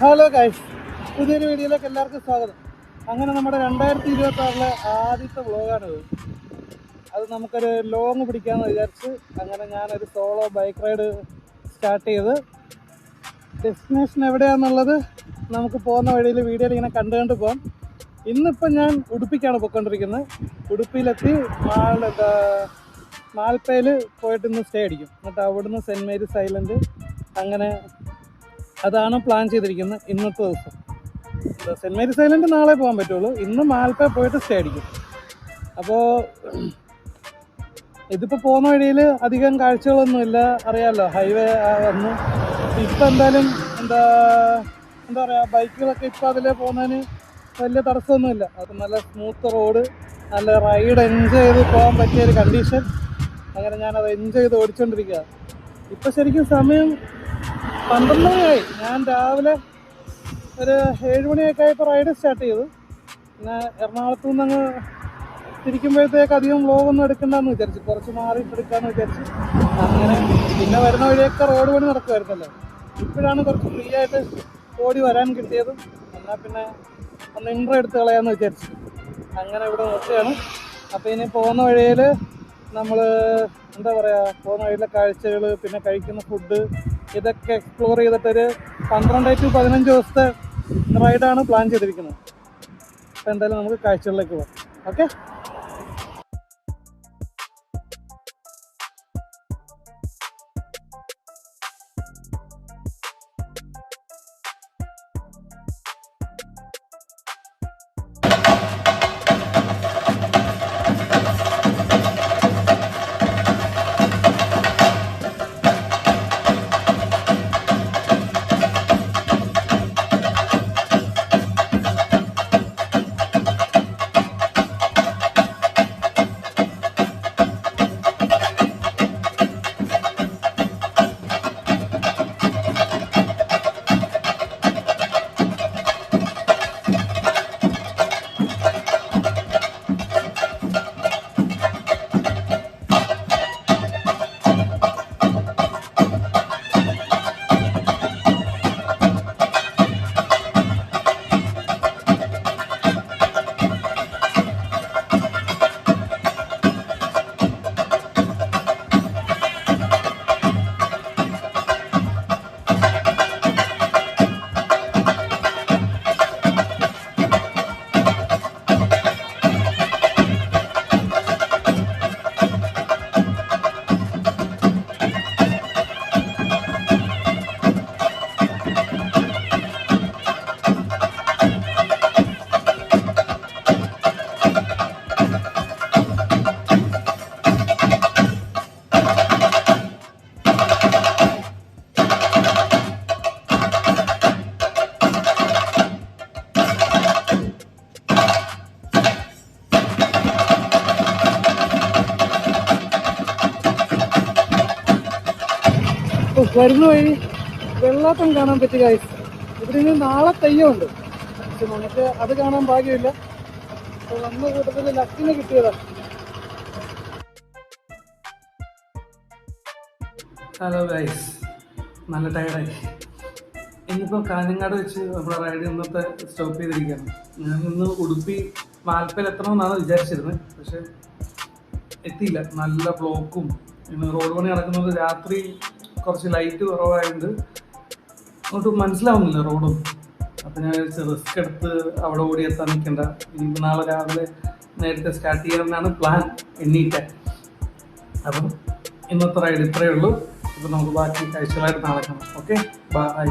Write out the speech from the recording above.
Hello guys, പുതിയൊരു വീഡിയോയിലേക്ക് എല്ലാവർക്കും സ്വാഗതം. അങ്ങനെ നമ്മുടെ 2026 ആദ്യത്തെ വ്ളോഗാണിത്. അത് നമുക്കൊരു ലോങ് പിടിക്കാമെന്ന് വിചാരിച്ച് അങ്ങനെ ഞാനൊരു സോളോ ബൈക്ക് റൈഡ് സ്റ്റാർട്ട് ചെയ്ത് ഡെസ്റ്റിനേഷൻ എവിടെയാണെന്നുള്ളത് നമുക്ക് പോകുന്ന വഴിയിൽ വീഡിയോയിൽ ഇങ്ങനെ കണ്ടു പോകാം. ഇന്നിപ്പം ഞാൻ ഉടുപ്പിക്കാണ് പോയിക്കൊണ്ടിരിക്കുന്നത്. ഉടുപ്പിയിലെത്തി മാൽപ്പയിൽ പോയിട്ട് ഇന്ന് സ്റ്റേ അടിക്കും. എന്നിട്ട് അവിടുന്ന് സെൻറ്റ് മേരീസ് ഐലൻഡ്, അങ്ങനെ അതാണ് പ്ലാൻ ചെയ്തിരിക്കുന്നത് ഇന്നത്തെ ദിവസം. സെൻറ്റ് മേരീസ് ഐലൻഡ് നാളെ പോകാൻ പറ്റുള്ളൂ. ഇന്ന് മാൽപ്പ പോയിട്ട് സ്റ്റേ അടിക്കും. അപ്പോൾ ഇതിപ്പോൾ പോകുന്ന വഴിയിൽ അധികം കാഴ്ചകളൊന്നുമില്ല, അറിയാമല്ലോ, ഹൈവേ വന്നു. ഇപ്പം എന്തായാലും എന്താ പറയുക, ബൈക്കുകളൊക്കെ ഇപ്പോൾ അതിലേ പോകുന്നതിന് വലിയ തടസ്സമൊന്നുമില്ല. അത് നല്ല സ്മൂത്ത് റോഡ്, നല്ല റൈഡ് എൻജോയ് ചെയ്ത് പോകാൻ പറ്റിയൊരു കണ്ടീഷൻ. അങ്ങനെ ഞാനത് എൻജോയ് ചെയ്ത് ഓടിച്ചുകൊണ്ടിരിക്കുക. ഇപ്പം ശരിക്കും സമയം 12 മണിയായി. ഞാൻ രാവിലെ ഒരു 7 മണിയൊക്കെ ആയപ്പോൾ റൈഡ് സ്റ്റാർട്ട് ചെയ്തു. പിന്നെ എറണാകുളത്തു നിന്ന് അങ്ങ് തിരിക്കുമ്പോഴത്തേക്ക് അധികം വ്ളോഗൊന്നും എടുക്കണ്ടെന്ന് വിചാരിച്ചു, കുറച്ച് മാറിയിട്ട് എടുക്കാമെന്ന് വിചാരിച്ചു. അങ്ങനെ പിന്നെ വരുന്ന വഴിയൊക്കെ റോഡ് പണി നടക്കുമായിരുന്നല്ലോ. ഇപ്പോഴാണ് കുറച്ച് ഫ്രീ ആയിട്ട് ഓടി വരാൻ കിട്ടിയതും. എന്നാൽ പിന്നെ ഒന്ന് ഇൻട്രോ എടുത്ത് കളയാമെന്ന് വിചാരിച്ചു. അങ്ങനെ ഇവിടെ നിർത്തുകയാണ്. അപ്പോൾ ഇനി പോകുന്ന വഴിയിൽ നമ്മൾ എന്താ പറയുക, പോകുന്ന വഴിയിലെ കാഴ്ചകൾ, പിന്നെ കഴിക്കുന്ന ഫുഡ്, ഇതൊക്കെ എക്സ്പ്ലോർ ചെയ്തിട്ടൊരു 12 to 15 ദിവസത്തെ റൈഡാണ് പ്ലാൻ ചെയ്തിരിക്കുന്നത്. അപ്പോൾ എന്തായാലും നമുക്ക് കാഴ്ചകളിലേക്ക് പോകാം. ഓക്കെ. വരുന്ന വഴി വെള്ളാട്ടം കാണാൻ പറ്റിയ ഗൈസ്. ഇവിടെ നിന്ന് നാളെ തെയ്യമുണ്ട്, പക്ഷെ നമുക്ക് അത് കാണാൻ ഭാഗ്യമില്ല. അപ്പോൾ വന്ന കൂട്ടത്തിൽ ലക്കിന് കിട്ടിയതാണ്. ഹലോ ഗൈസ്, നല്ല ടയർഡായി. ഇനിയിപ്പോൾ കാഞ്ഞങ്ങാട് വെച്ച് നമ്മുടെ റൈഡ് ഇന്നത്തെ സ്റ്റോപ്പ് ചെയ്തിരിക്കുകയാണ്. ഞാൻ ഇന്ന് ഉടുപ്പി മാൽപ്പയിൽ എത്തണമെന്നാണ് വിചാരിച്ചിരുന്നത്, പക്ഷെ എത്തിയില്ല. നല്ല ബ്ലോക്കും, ഇന്ന് റോഡ് പണി നടക്കുന്നത് രാത്രി കുറച്ച് ലൈറ്റ് കുറവായതുകൊണ്ട് അങ്ങോട്ട് മനസ്സിലാവുന്നില്ല റോഡും. അപ്പം ഞാൻ റിസ്ക് എടുത്ത് അവിടെ ഓടി എത്താൻ നിൽക്കണ്ട, ഇനി നാളെ രാവിലെ നേരത്തെ സ്റ്റാർട്ട് ചെയ്യാമെന്നാണ് പ്ലാൻ എണ്ണീറ്റാൻ. അപ്പം ഇന്നത്തെ റൈഡ് ഇത്രയേ ഉള്ളൂ. ഇപ്പം നമുക്ക് ബാക്കി കാഴ്ചകളായിട്ട് നാളെ കാണാം. Okay, by.